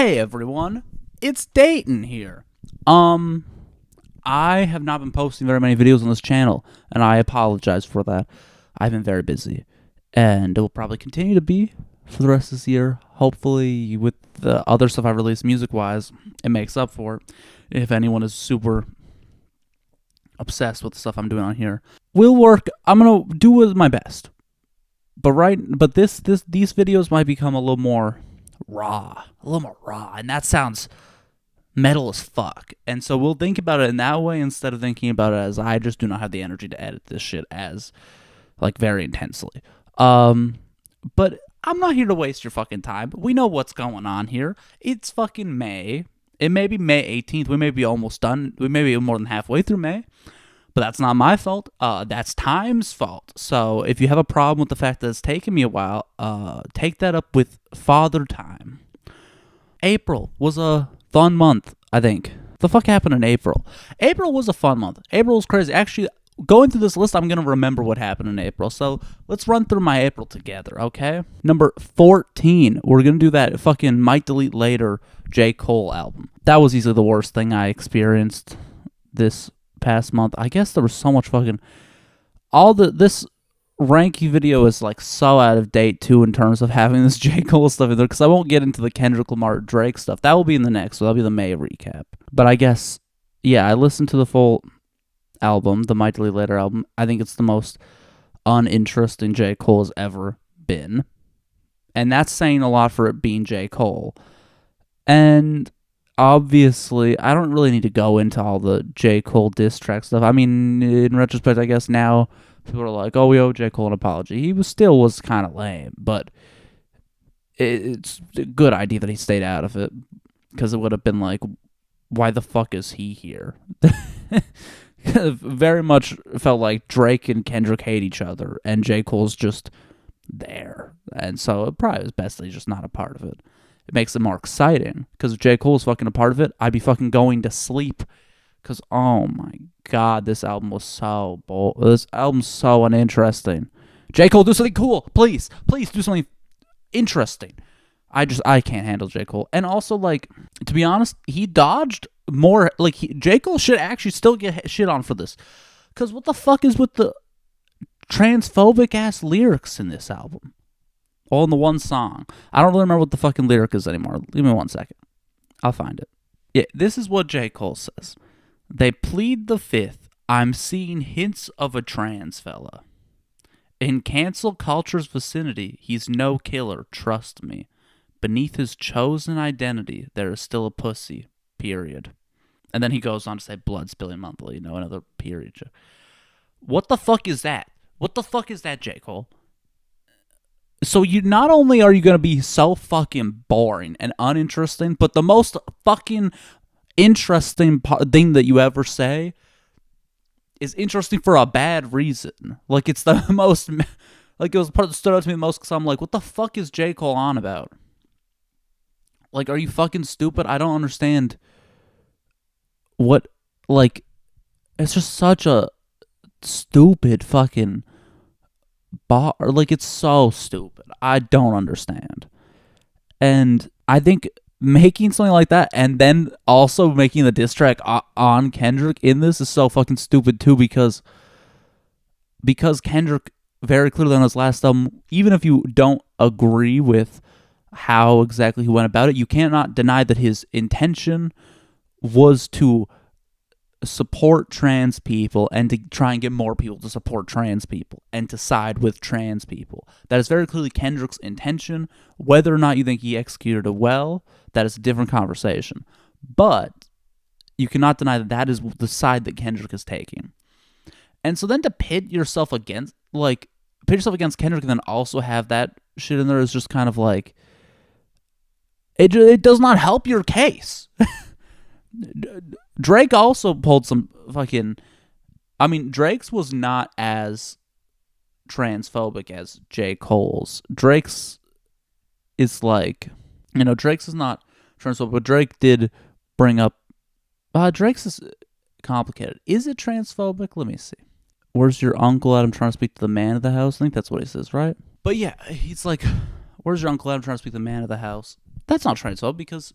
Hey everyone, it's Dayton here. I have not been posting very many videos on this channel, and I apologize for that. I've been very busy, and it will probably continue to be for the rest of this year. Hopefully, with the other stuff I release music-wise, it makes up for it. If anyone is super obsessed with the stuff I'm doing on here, we'll work. I'm gonna do my best. But these videos might become a little more raw, and that sounds metal as fuck. And so we'll think about it in that way instead of thinking about it as I just do not have the energy to edit this shit as like very intensely. But I'm not here to waste your fucking time. We know what's going on here. It's fucking May. It may be May 18th. We may be almost done. We may be more than halfway through May. But that's not my fault. That's time's fault. So if you have a problem with the fact that it's taken me a while, take that up with Father Time. April was a fun month, I think. The fuck happened in April? April was a fun month. April was crazy. Actually, going through this list, I'm going to remember what happened in April. So let's run through my April together, okay? Number 14. We're going to do that fucking Might Delete Later J. Cole album. That was easily the worst thing I experienced this past month. I guess there was so much fucking this ranking video is like so out of date too in terms of having this J. Cole stuff in there, because I won't get into the Kendrick Lamar Drake stuff. That will be in the next, so that'll be the May recap. But I guess, yeah, I listened to the full album, the Might Delete Later album. I think it's the most uninteresting J. Cole has ever been, and that's saying a lot for it being J. Cole. And obviously, I don't really need to go into all the J. Cole diss track stuff. I mean, in retrospect, I guess now people are like, oh, we owe J. Cole an apology. He was kind of lame, but it's a good idea that he stayed out of it, because it would have been like, why the fuck is he here? Very much felt like Drake and Kendrick hate each other, and J. Cole's just there. And so it probably was best that he's just not a part of it. It makes it more exciting, because if J. Cole was fucking a part of it, I'd be fucking going to sleep, because, oh my god, this album was so this album's so uninteresting. J. Cole, do something cool, please do something interesting. I can't handle J. Cole. And also, like, to be honest, he dodged more. Like, J. Cole should actually still get shit on for this, because what the fuck is with the transphobic ass lyrics in this album? All in the one song. I don't really remember what the fucking lyric is anymore. Give me 1 second. I'll find it. Yeah, this is what J. Cole says. They plead the fifth. I'm seeing hints of a trans fella. In cancel culture's vicinity, he's no killer, trust me. Beneath his chosen identity, there is still a pussy, period. And then he goes on to say blood spilling monthly, another period. What the fuck is that? What the fuck is that, J. Cole? So you not only are you going to be so fucking boring and uninteresting, but the most fucking interesting thing that you ever say is interesting for a bad reason. Like, it's the most, like, it was the part that stood out to me the most, because I'm like, what the fuck is J. Cole on about? Like, are you fucking stupid? I don't understand what, like, it's just such a stupid fucking like, it's so stupid. I don't understand. And I think making something like that and then also making the diss track on Kendrick in this is so fucking stupid too, because Kendrick very clearly on his last album, even if you don't agree with how exactly he went about it, you cannot deny that his intention was to support trans people and to try and get more people to support trans people and to side with trans people. That is very clearly Kendrick's intention. Whether or not you think he executed it well, that is a different conversation. But you cannot deny that that is the side that Kendrick is taking. And so then to pit yourself against Kendrick and then also have that shit in there is just kind of like, it does not help your case. Drake also pulled some fucking, I mean, Drake's was not as transphobic as J. Cole's. Drake's is like, Drake's is not transphobic, but Drake did bring up, Drake's is complicated. Is it transphobic? Let me see. Where's your uncle at? I'm trying to speak to the man of the house. I think that's what he says, right? But yeah, he's like, where's your uncle at? I'm trying to speak to the man of the house. That's not transphobic, because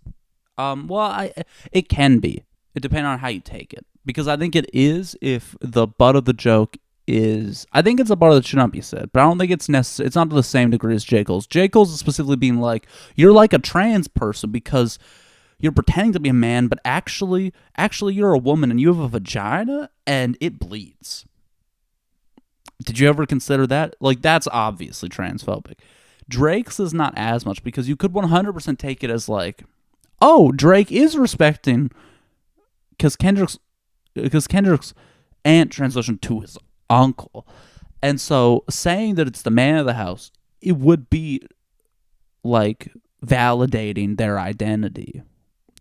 Well, it can be. It depends on how you take it. Because I think it is if the butt of the joke is... I think it's a part that should not be said, but I don't think it's necessary. It's not to the same degree as J. Cole's. J. Cole's is specifically being like, you're like a trans person because you're pretending to be a man, but actually you're a woman and you have a vagina and it bleeds. Did you ever consider that? Like, that's obviously transphobic. Drake's is not as much because you could 100% take it as like, oh, Drake is respecting because Kendrick's aunt transitioned to his uncle. And so saying that it's the man of the house, it would be like validating their identity.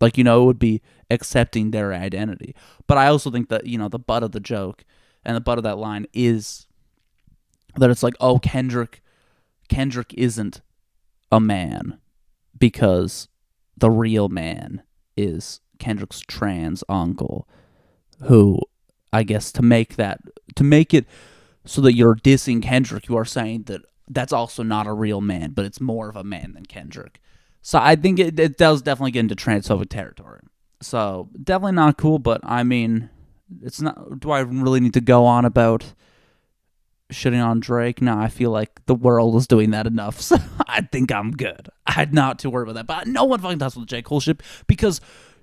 Like, you know, it would be accepting their identity. But I also think that, you know, the butt of the joke and the butt of that line is that it's like, oh, Kendrick isn't a man because the real man is Kendrick's trans uncle, who, I guess, to make it so that you're dissing Kendrick, you are saying that that's also not a real man, but it's more of a man than Kendrick. So I think it does definitely get into transphobic territory. So definitely not cool, but I mean, it's not. Do I really need to go on about shitting on Drake? No, I feel like the world is doing that enough, so I think I'm good. I'm not too worried about that. But no one fucking talks with the J. Cole shit because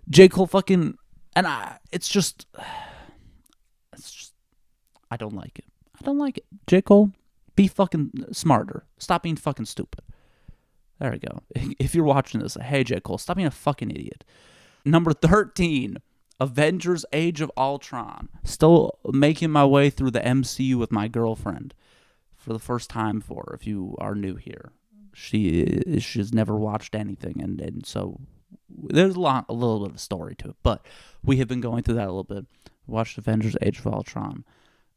J. Cole fucking... And it's just... I don't like it. I don't like it. J. Cole, be fucking smarter. Stop being fucking stupid. There we go. If you're watching this, hey, J. Cole, stop being a fucking idiot. Number 13, Avengers Age of Ultron. Still making my way through the MCU with my girlfriend for the first time if you are new here. She's never watched anything, and so there's a little bit of a story to it, but we have been going through that a little bit. Watched Avengers Age of Ultron.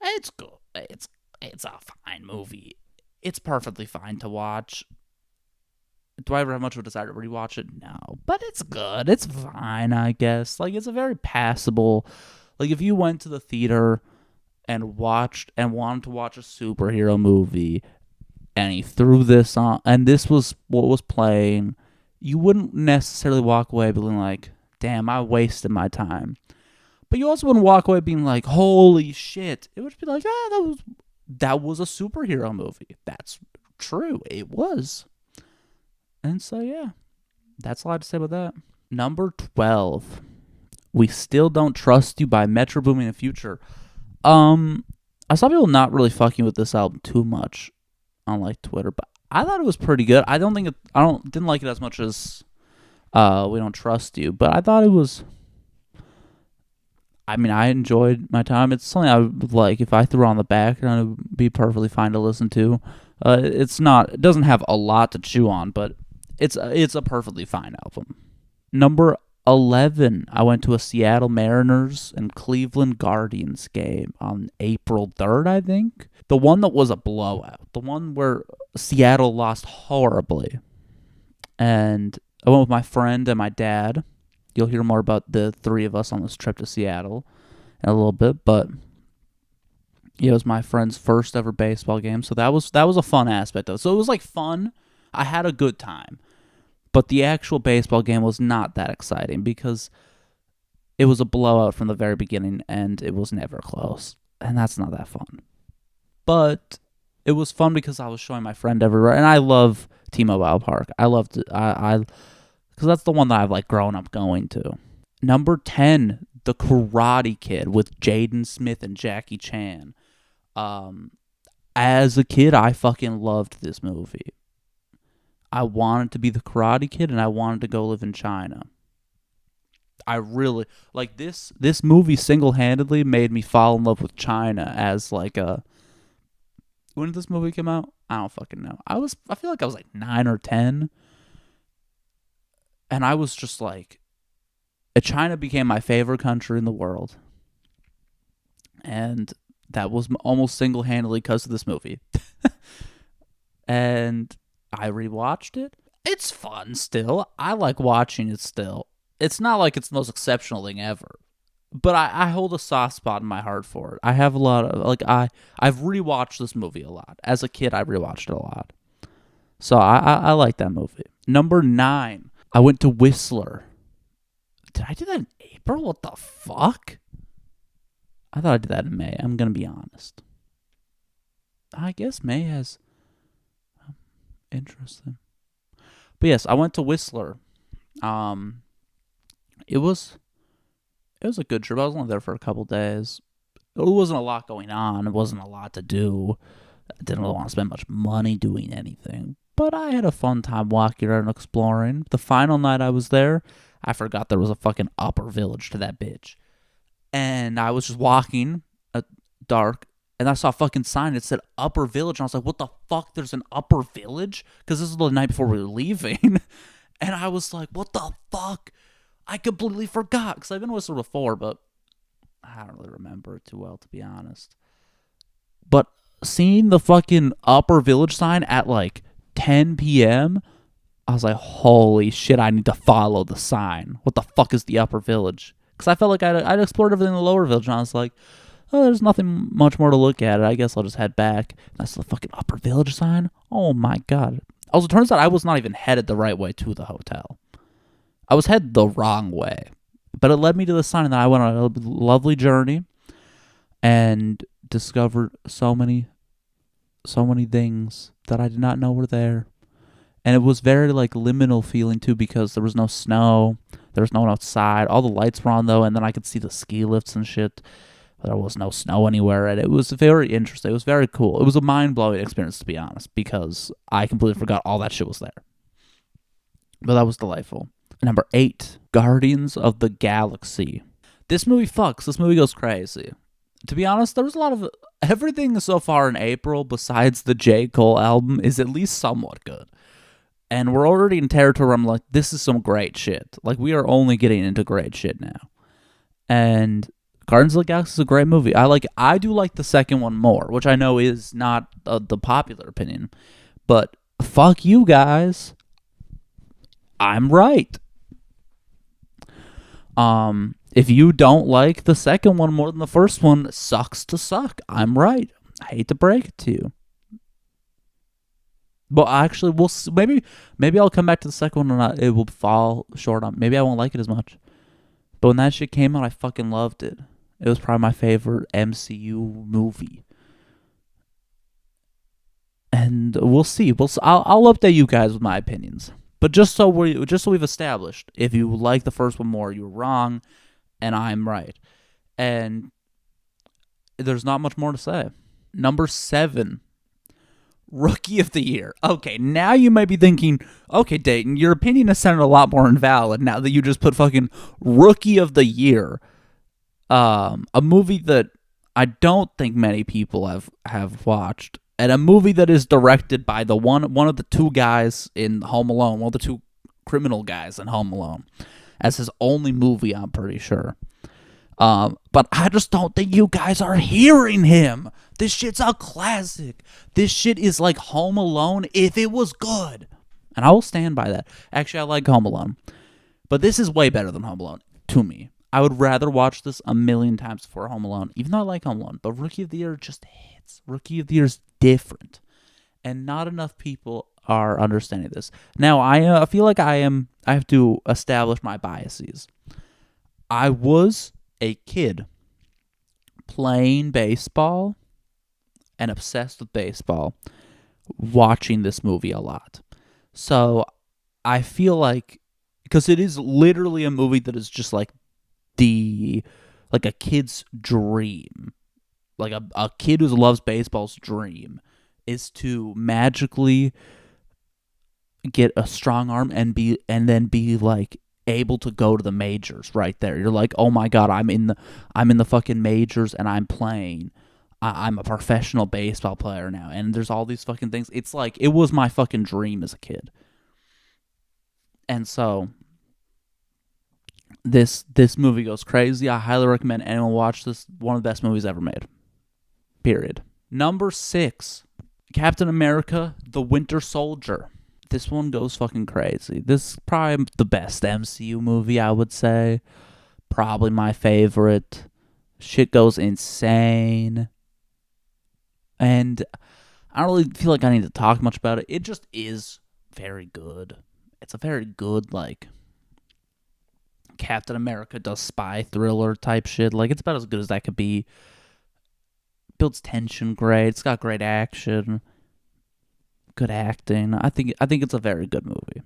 It's good. It's a fine movie. It's perfectly fine to watch. Do I ever have much of a desire to rewatch it? No. But it's good. It's fine, I guess. Like, it's a very passable... Like, if you went to the theater and wanted to watch a superhero movie, and he threw this on, and this was what was playing, you wouldn't necessarily walk away being like, damn, I wasted my time. But you also wouldn't walk away being like, holy shit. It would be like, that was a superhero movie. That's true. It was. And so, yeah, that's all I have to say about that. Number 12, We Still Don't Trust You by Metro Boomin and Future. I saw people not really fucking with this album too much on like Twitter, but I thought it was pretty good. I didn't like it as much as We Don't Trust You, but I thought it was... I mean, I enjoyed my time. It's something I would like if I threw it on the background. It would be perfectly fine to listen to. It doesn't have a lot to chew on, but it's a perfectly fine album. Number 11, I went to a Seattle Mariners and Cleveland Guardians game on April 3rd, I think. The one that was a blowout. The one where Seattle lost horribly. And I went with my friend and my dad. You'll hear more about the three of us on this trip to Seattle in a little bit, but it was my friend's first ever baseball game, so that was a fun aspect though. So it was like fun. I had a good time, but the actual baseball game was not that exciting because it was a blowout from the very beginning, and it was never close, and that's not that fun. But it was fun because I was showing my friend everywhere, and I love T-Mobile Park. I loved it. Because that's the one that I've like grown up going to. Number 10, The Karate Kid with Jaden Smith and Jackie Chan. As a kid, I fucking loved this movie. I wanted to be the Karate Kid, and I wanted to go live in China. I really like this movie single-handedly made me fall in love with China as like a... When did this movie come out? I don't fucking know. I feel like I was like 9 or 10. And I was just like, China became my favorite country in the world. And that was almost single-handedly because of this movie. And I rewatched it. It's fun still. I like watching it still. It's not like it's the most exceptional thing ever. But I hold a soft spot in my heart for it. I have a lot of, like, I've rewatched this movie a lot. As a kid, I rewatched it a lot. So I like that movie. Number 9. I went to Whistler Did I do that in April? What the fuck? I thought I did that in May. I'm going to be honest. I guess May has... Interesting. But yes, I went to Whistler. It was a good trip. I was only there for a couple days. It wasn't a lot going on. It wasn't a lot to do. I didn't really want to spend much money doing anything. But I had a fun time walking around and exploring. The final night I was there, I forgot there was a fucking upper village to that bitch. And I was just walking at dark, and I saw a fucking sign that said upper village. And I was like, what the fuck? There's an upper village? Because this is the night before we were leaving. And I was like, what the fuck? I completely forgot. Because I've been to Whistler before, but I don't really remember it too well, to be honest. But seeing the fucking upper village sign at like 10 p.m., I was like, holy shit, I need to follow the sign. What the fuck is the upper village? Because I felt like I'd explored everything in the lower village, and I was like, oh, there's nothing much more to look at. I guess I'll just head back. That's the fucking upper village sign? Oh my god. Also, it turns out I was not even headed the right way to the hotel. I was headed the wrong way. But it led me to the sign, and then I went on a lovely journey and discovered so many things that I did not know were there. And it was very like liminal feeling too, because there was no snow, there was no one outside. All the lights were on though, and then I could see the ski lifts and shit. There was no snow anywhere, and it was very interesting. It was very cool. It was a mind-blowing experience, to be honest, because I completely forgot all that shit was there. But that was delightful. Number 8, Guardians of the Galaxy. This movie fucks. This movie goes crazy. To be honest, there was a lot of... Everything so far in April, besides the J. Cole album, is at least somewhat good. And we're already in territory where I'm like, this is some great shit. Like, we are only getting into great shit now. And Guardians of the Galaxy is a great movie. I do like the second one more, which I know is not the popular opinion. But fuck you guys. I'm right. If you don't like the second one more than the first one, sucks to suck. I'm right. I hate to break it to you. But actually, we'll see. Maybe I'll come back to the second one and it will fall short on. Maybe I won't like it as much. But when that shit came out, I fucking loved it. It was probably my favorite MCU movie. And we'll see. I'll update you guys with my opinions. But just so we've established, if you like the first one more, you're wrong, and I'm right. And there's not much more to say. Number 7, Rookie of the Year. Okay, now you might be thinking, okay, Dayton, your opinion has sounded a lot more invalid now that you just put fucking Rookie of the Year. A movie that I don't think many people have watched. And a movie that is directed by the one of the two guys in Home Alone, one of the two criminal guys in Home Alone, as his only movie, I'm pretty sure. But I just don't think you guys are hearing him. This shit's a classic. This shit is like Home Alone if it was good. And I will stand by that. Actually, I like Home Alone. But this is way better than Home Alone, to me. I would rather watch this a million times before Home Alone, even though I like Home Alone. But Rookie of the Year just hits. Rookie of the Year is different. And not enough people are understanding this. Now, I feel like I have to establish my biases. I was a kid playing baseball and obsessed with baseball, watching this movie a lot. So I feel like, because it is literally a movie that is just like a kid's dream. Like a kid who loves baseball's dream is to magically get a strong arm and then be like able to go to the majors right there. You're like, oh my god, I'm in the fucking majors and I'm playing. I'm a professional baseball player now, and there's all these fucking things. It's like it was my fucking dream as a kid. And so this movie goes crazy. I highly recommend anyone watch this. One of the best movies ever made. Period. Number 6, Captain America: The Winter Soldier. This one goes fucking crazy. This is probably the best MCU movie, I would say. Probably my favorite. Shit goes insane. And I don't really feel like I need to talk much about it. It just is very good. It's a very good, like, Captain America does spy thriller type shit. Like, it's about as good as that could be. Builds tension great. It's got great action, good acting. I think it's a very good movie.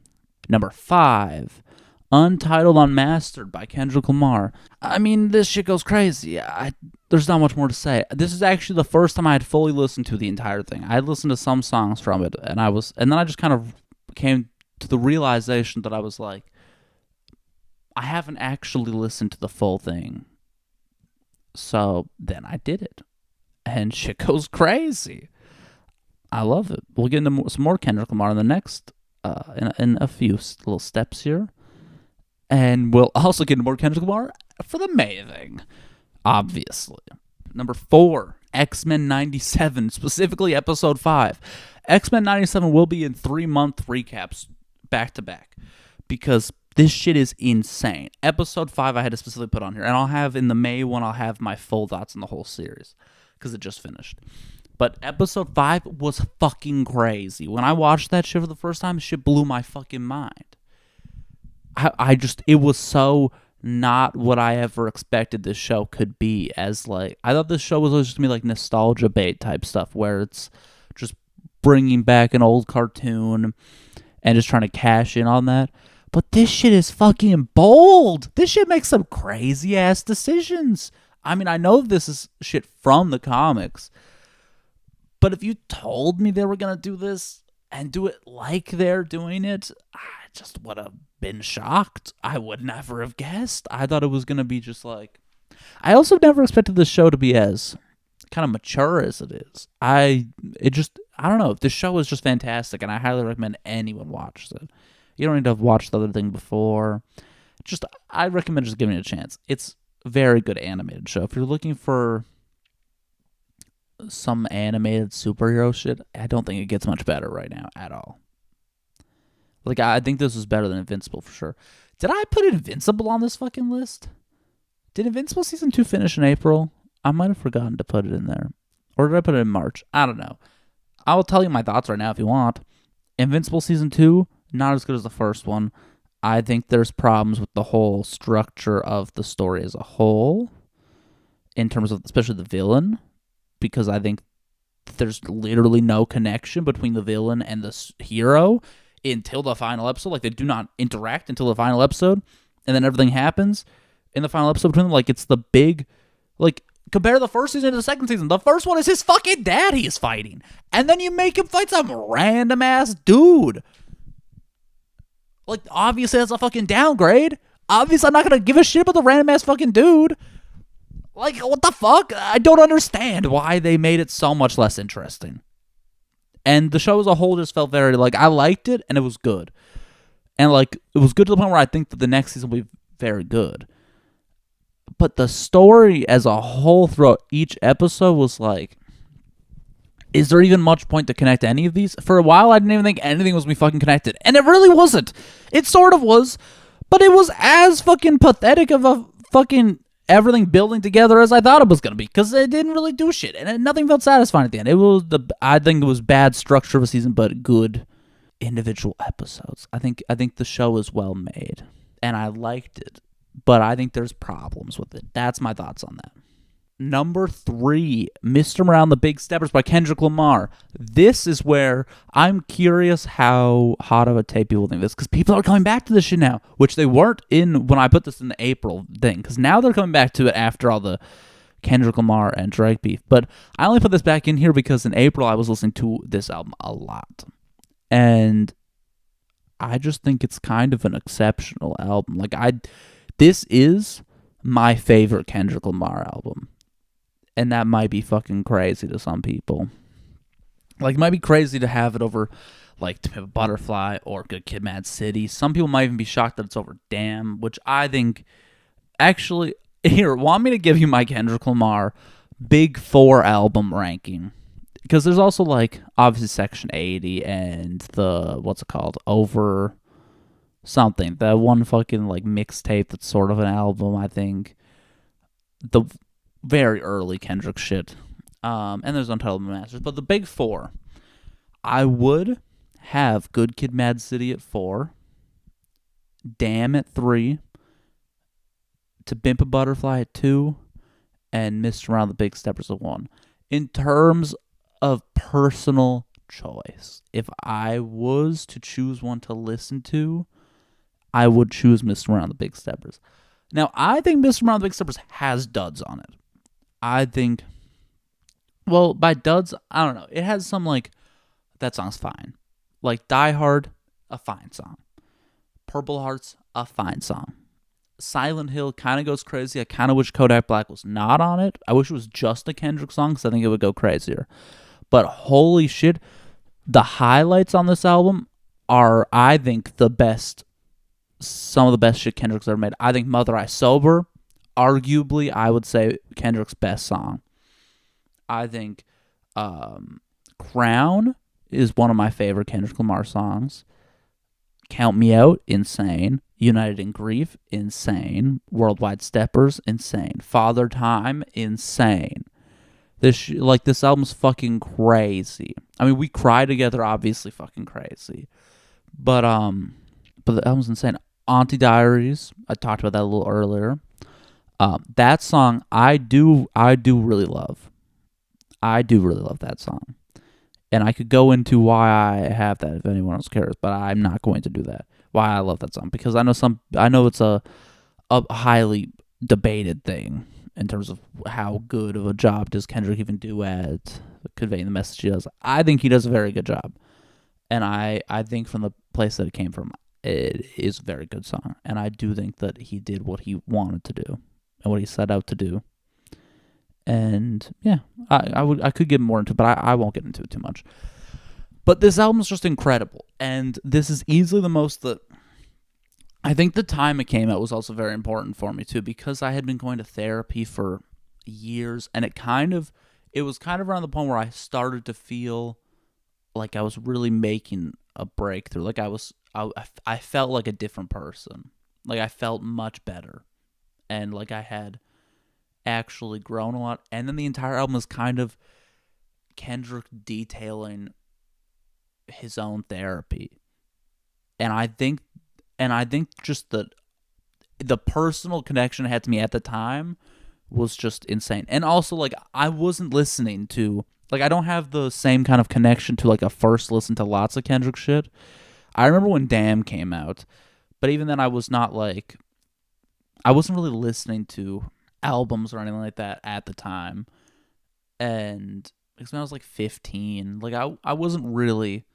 Number 5, Untitled Unmastered by Kendrick Lamar. I mean, this shit goes crazy. There's not much more to say. This is actually the first time I had fully listened to the entire thing. I had listened to some songs from it, and then I just kind of came to the realization that I was like, I haven't actually listened to the full thing. So then I did it, and shit goes crazy. I love it. We'll get into some more Kendrick Lamar in the next, in a few little steps here. And we'll also get into more Kendrick Lamar for the May thing, obviously. Number 4, X-Men 97, specifically Episode 5. X-Men 97 will be in 3-month recaps back-to-back because this shit is insane. Episode 5 I had to specifically put on here, and I'll have in the May one, I'll have my full thoughts on the whole series because it just finished. But Episode 5 was fucking crazy. When I watched that shit for the first time, shit blew my fucking mind. It was so not what I ever expected this show could be. As like, I thought this show was always just gonna be like nostalgia bait type stuff, where it's just bringing back an old cartoon and just trying to cash in on that. But this shit is fucking bold. This shit makes some crazy ass decisions. I mean, I know this is shit from the comics, but if you told me they were gonna do this and do it like they're doing it, I just would have been shocked. I would never have guessed. I thought it was going to be just like... I also never expected this show to be as kind of mature as it is. I don't know. This show is just fantastic, and I highly recommend anyone watches it. You don't need to have watched the other thing before. I recommend just giving it a chance. It's a very good animated show. If you're looking for some animated superhero shit, I don't think it gets much better right now at all. Like, I think this is better than Invincible for sure. Did I put Invincible on this fucking list? Did Invincible Season 2 finish in April? I might have forgotten to put it in there. Or did I put it in March? I don't know. I will tell you my thoughts right now if you want. Invincible Season 2, not as good as the first one. I think there's problems with the whole structure of the story as a whole, in terms of especially the villain, because I think there's literally no connection between the villain and the hero until the final episode. Like, they do not interact until the final episode, and then everything happens in the final episode between them. Like, it's the big, like, compare the first season to the second season. The first one is his fucking dad he is fighting, and then you make him fight some random ass dude. Like, obviously that's a fucking downgrade. Obviously I'm not gonna give a shit about the random ass fucking dude. Like, what the fuck? I don't understand why they made it so much less interesting. And the show as a whole just felt very, like, I liked it, and it was good. And, like, it was good to the point where I think that the next season will be very good. But the story as a whole throughout each episode was like, is there even much point to connect any of these? For a while, I didn't even think anything was me fucking connected. And it really wasn't. It sort of was. But it was as fucking pathetic of a fucking... everything building together as I thought it was going to be, because it didn't really do shit, and nothing felt satisfying at the end. I think it was bad structure of a season, but good individual episodes. I think the show is well made, and I liked it, but I think there's problems with it. That's my thoughts on that. Number 3, Mr. Morale and the Big Steppers by Kendrick Lamar. This is where I'm curious how hot of a tape people think this, because people are coming back to this shit now, which they weren't in when I put this in the April thing, because now they're coming back to it after all the Kendrick Lamar and Drake beef. But I only put this back in here because in April I was listening to this album a lot, and I just think it's kind of an exceptional album. Like, this is my favorite Kendrick Lamar album. And that might be fucking crazy to some people. Like, it might be crazy to have it over, like, To Pimp a Butterfly or Good Kid, Mad City. Some people might even be shocked that it's over Damn, which I think... Actually, here, want me to give you my Kendrick Lamar Big 4 album ranking? Because there's also, like, obviously Section 80 and the... what's it called? Over... something. That one fucking, like, mixtape that's sort of an album, I think. The... very early Kendrick shit. And there's Untitled Masters. But the Big 4, I would have Good Kid, Mad City at 4, Damn at 3, To Pimp a Butterfly at 2, and Mr. Around the Big Steppers at 1. In terms of personal choice, if I was to choose one to listen to, I would choose Mr. Around the Big Steppers. Now, I think Mr. Around the Big Steppers has duds on it. I think, well, by duds, I don't know. It has some, like, that song's fine. Like, Die Hard, a fine song. Purple Hearts, a fine song. Silent Hill kind of goes crazy. I kind of wish Kodak Black was not on it. I wish it was just a Kendrick song because I think it would go crazier. But holy shit, the highlights on this album are, I think, the best, some of the best shit Kendrick's ever made. I think Mother I Sober, arguably, I would say Kendrick's best song. I think Crown is one of my favorite Kendrick Lamar songs. Count Me Out, insane. United in Grief, insane. Worldwide Steppers, insane. Father Time, insane. This album's fucking crazy. I mean, we cry together, obviously fucking crazy. But the album's insane. Auntie Diaries, I talked about that a little earlier. That song I do really love. I do really love that song. And I could go into why I have that if anyone else cares, but I'm not going to do that. Why I love that song, because I know it's a highly debated thing in terms of how good of a job does Kendrick even do at conveying the message he does. I think he does a very good job, and I think from the place that it came from, it is a very good song, and I do think that he did what he wanted to do and what he set out to do. And yeah, I could get more into it, but I won't get into it too much. But this album's just incredible, and this is easily the most that I think the time it came out was also very important for me too, because I had been going to therapy for years, and it was kind of around the point where I started to feel like I was really making a breakthrough. Like I felt like a different person. Like I felt much better, and like I had actually grown a lot. And then the entire album is kind of Kendrick detailing his own therapy, and I think just the personal connection it had to me at the time was just insane. And also, like, I wasn't listening to, like, I don't have the same kind of connection to, like, a first listen to lots of Kendrick shit. I remember when Damn came out, but even then I wasn't really listening to albums or anything like that at the time. And because when I was like 15, like I wasn't really,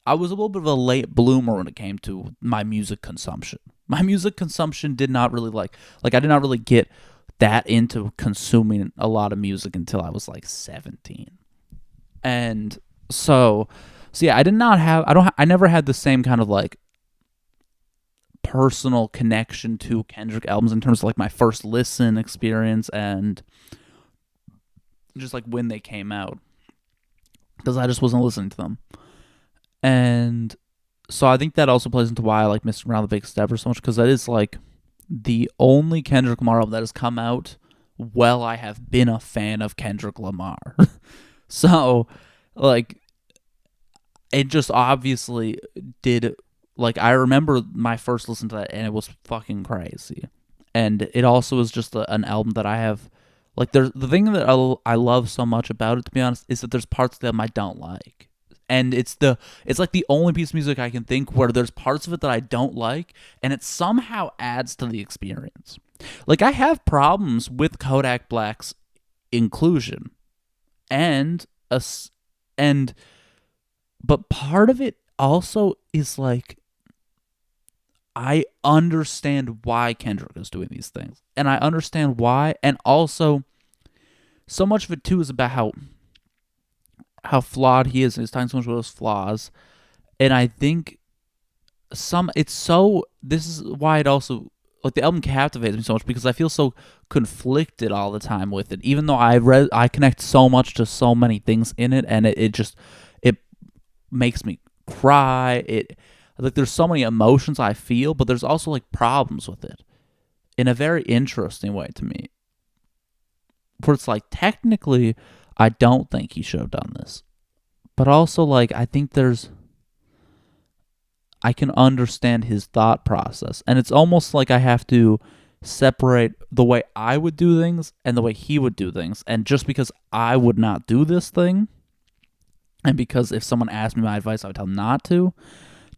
I was a little bit of a late bloomer when it came to my music consumption. My music consumption did not really I did not really get that into consuming a lot of music until I was like 17. And so yeah, I never had the same kind of like personal connection to Kendrick albums in terms of like my first listen experience and just like when they came out, because I just wasn't listening to them. And so I think that also plays into why I like Mr. Around the Big Steppers so much, because that is like the only Kendrick Lamar album that has come out while I have been a fan of Kendrick Lamar. So like it just obviously did. Like, I remember my first listen to that, and it was fucking crazy. And it also is just an album that I have, like, the thing that I love so much about it, to be honest, is that there's parts of them I don't like. And it's like the only piece of music I can think where there's parts of it that I don't like, and it somehow adds to the experience. Like, I have problems with Kodak Black's inclusion, but part of it also is like, I understand why Kendrick is doing these things. And I understand why. And also, so much of it, too, is about how flawed he is. And he's talking so much about his flaws. And I think this is why it also, like, the album captivates me so much, because I feel so conflicted all the time with it. Even though I connect so much to so many things in it. And it makes me cry. Like, there's so many emotions I feel, but there's also like problems with it in a very interesting way to me. Where it's like, technically, I don't think he should have done this, but also like I think I can understand his thought process, and it's almost like I have to separate the way I would do things and the way he would do things. And just because I would not do this thing, and because if someone asked me my advice, I would tell them not to,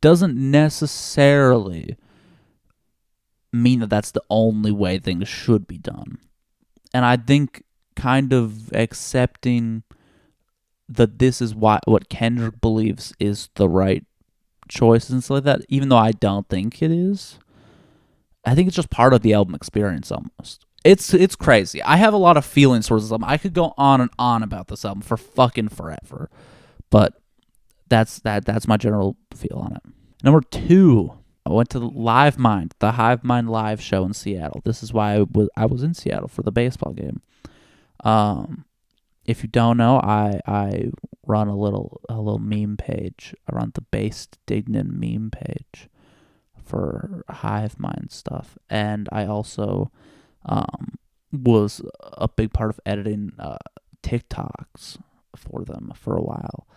doesn't necessarily mean that that's the only way things should be done. And I think kind of accepting that this is what Kendrick believes is the right choice and stuff like that, even though I don't think it is, I think it's just part of the album experience almost. It's crazy. I have a lot of feelings towards this album. I could go on and on about this album for fucking forever. But that's my general feel on it. Number 2, I went to Live Mind, the Hive Mind live show in Seattle. This is why I was in Seattle for the baseball game. If you don't know, I run a little meme page. I run the Based Dignan meme page for Hive Mind stuff, and I also was a big part of editing TikToks for them for a while.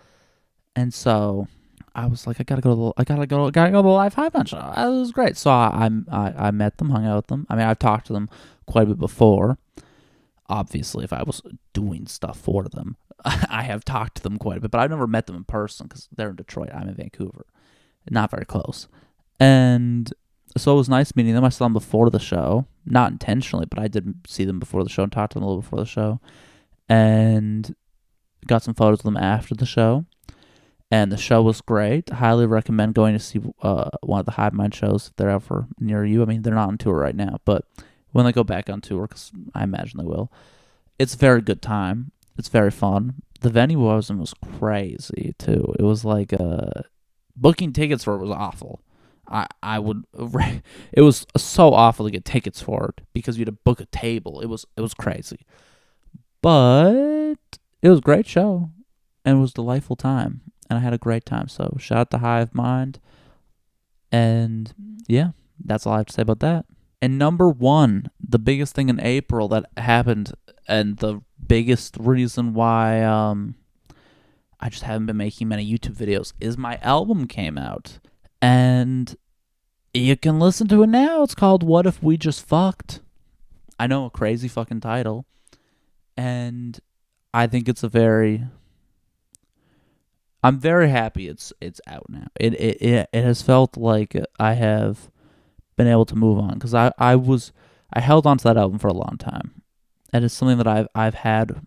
And so I was like, I gotta go to the live Hive Mind show. It was great. So I met them, hung out with them. I mean, I've talked to them quite a bit before. Obviously, if I was doing stuff for them, I have talked to them quite a bit, but I've never met them in person because they're in Detroit. I'm in Vancouver. Not very close. And so it was nice meeting them. I saw them before the show. Not intentionally, but I did see them before the show and talked to them a little before the show. And got some photos of them after the show. And the show was great. Highly recommend going to see one of the Hive Mind shows if they're ever near you. I mean, they're not on tour right now, but when they go back on tour, because I imagine they will, it's a very good time. It's very fun. The venue was crazy, too. It was like booking tickets for it was awful. It was so awful to get tickets for it because you had to book a table. It was crazy. But it was a great show, and it was a delightful time, and I had a great time. So shout out to Hive Mind, and yeah, that's all I have to say about that. And number 1, the biggest thing in April that happened, and the biggest reason why I just haven't been making many YouTube videos, is my album came out. And you can listen to it now. It's called What If We Just Fucked? I know, a crazy fucking title. And I think it's I'm very happy it's out now. It has felt like I have been able to move on, because I held on to that album for a long time, and it's something that I've had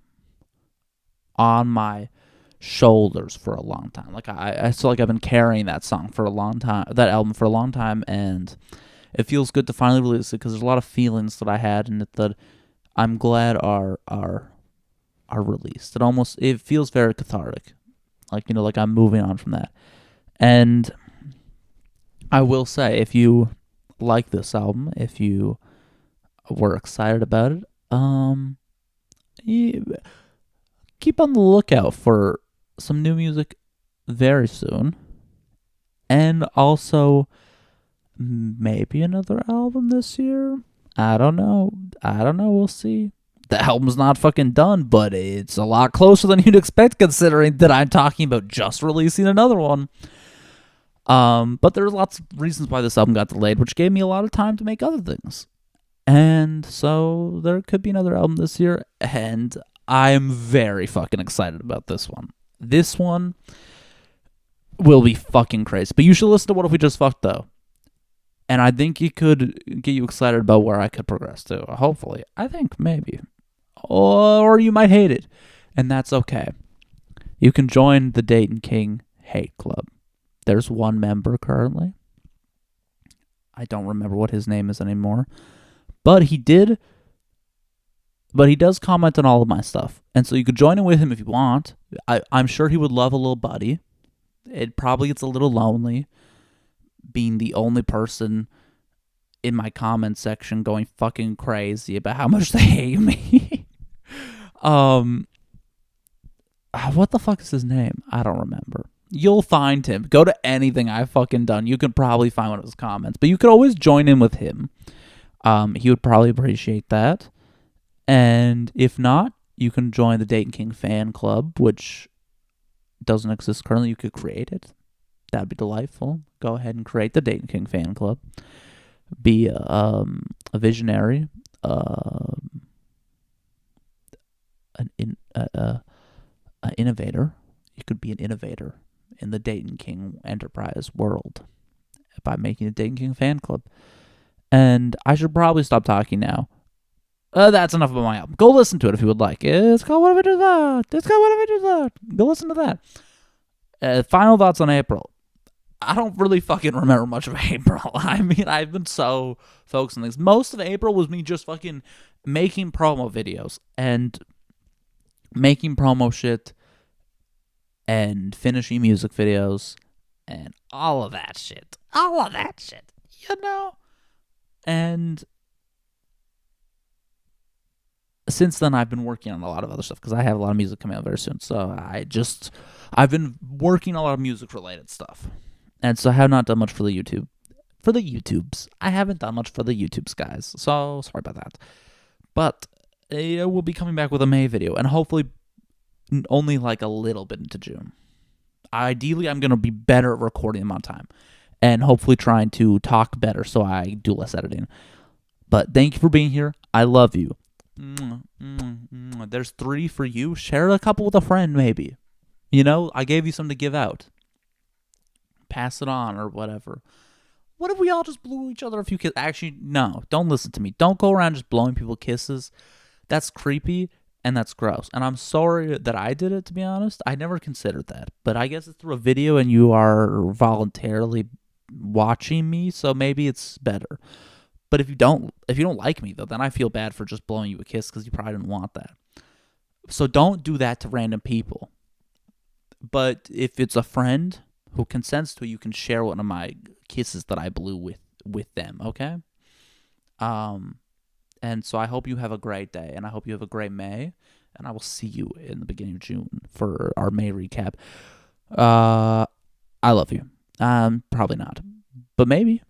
on my shoulders for a long time. Like I feel like I've been carrying that album for a long time, and it feels good to finally release it because there's a lot of feelings that I had in it that I'm glad are released. It feels very cathartic, like I'm moving on from that. And I will say, if you like this album, if you were excited about it, keep on the lookout for some new music very soon, and also maybe another album this year. I don't know, we'll see. The album's not fucking done, but it's a lot closer than you'd expect, considering that I'm talking about just releasing another one. But there's lots of reasons why this album got delayed, which gave me a lot of time to make other things. And so there could be another album this year, and I'm very fucking excited about this one. This one will be fucking crazy. But you should listen to What If We Just Fucked, though. And I think it could get you excited about where I could progress to. Hopefully. I think, maybe. Or you might hate it. And that's okay. You can join the Dayton King Hate Club. There's one member currently. I don't remember what his name is anymore. But he does comment on all of my stuff. And so you could join in with him if you want. I'm sure he would love a little buddy. It probably gets a little lonely being the only person in my comment section going fucking crazy about how much they hate me. What the fuck is his name? I don't remember. You'll find him. Go to anything I've fucking done. You can probably find one of his comments. But you could always join in with him. He would probably appreciate that. And if not, you can join the Dayton King fan club, which doesn't exist currently. You could create it. That'd be delightful. Go ahead and create the Dayton King fan club. be a visionary, um, an innovator. You could be an innovator in the Dayton King enterprise world by making a Dayton King fan club. And I should probably stop talking now. That's enough about my album. Go listen to it if you would like. It's called What If I Do That. It's called What If I Do That. Go listen to that. Final thoughts on April. I don't really fucking remember much of April. I mean, I've been so focused on things. Most of April was me just fucking making promo videos and making promo shit and finishing music videos and all of that shit. All of that shit. You know? And since then, I've been working on a lot of other stuff because I have a lot of music coming out very soon. So I've been working on a lot of music related stuff. And so I have not done much for the YouTube. For the YouTubes. I haven't done much for the YouTubes, guys. So sorry about that. But we'll be coming back with a May video. And hopefully only like a little bit into June. Ideally, I'm going to be better at recording them on time. And hopefully trying to talk better so I do less editing. But thank you for being here. I love you. There's 3 for you. Share a couple with a friend, maybe. You know, I gave you some to give out. Pass it on or whatever. What if we all just blew each other a few kisses? Actually, no. Don't listen to me. Don't go around just blowing people kisses. That's creepy and that's gross. And I'm sorry that I did it, to be honest. I never considered that. But I guess it's through a video and you are voluntarily watching me, so maybe it's better. But if you don't like me, though, then I feel bad for just blowing you a kiss because you probably didn't want that. So don't do that to random people. But if it's a friend who consents to it, you can share one of my kisses that I blew with them, okay? And so I hope you have a great day, and I hope you have a great May, and I will see you in the beginning of June for our May recap. I love you. Probably not, but maybe.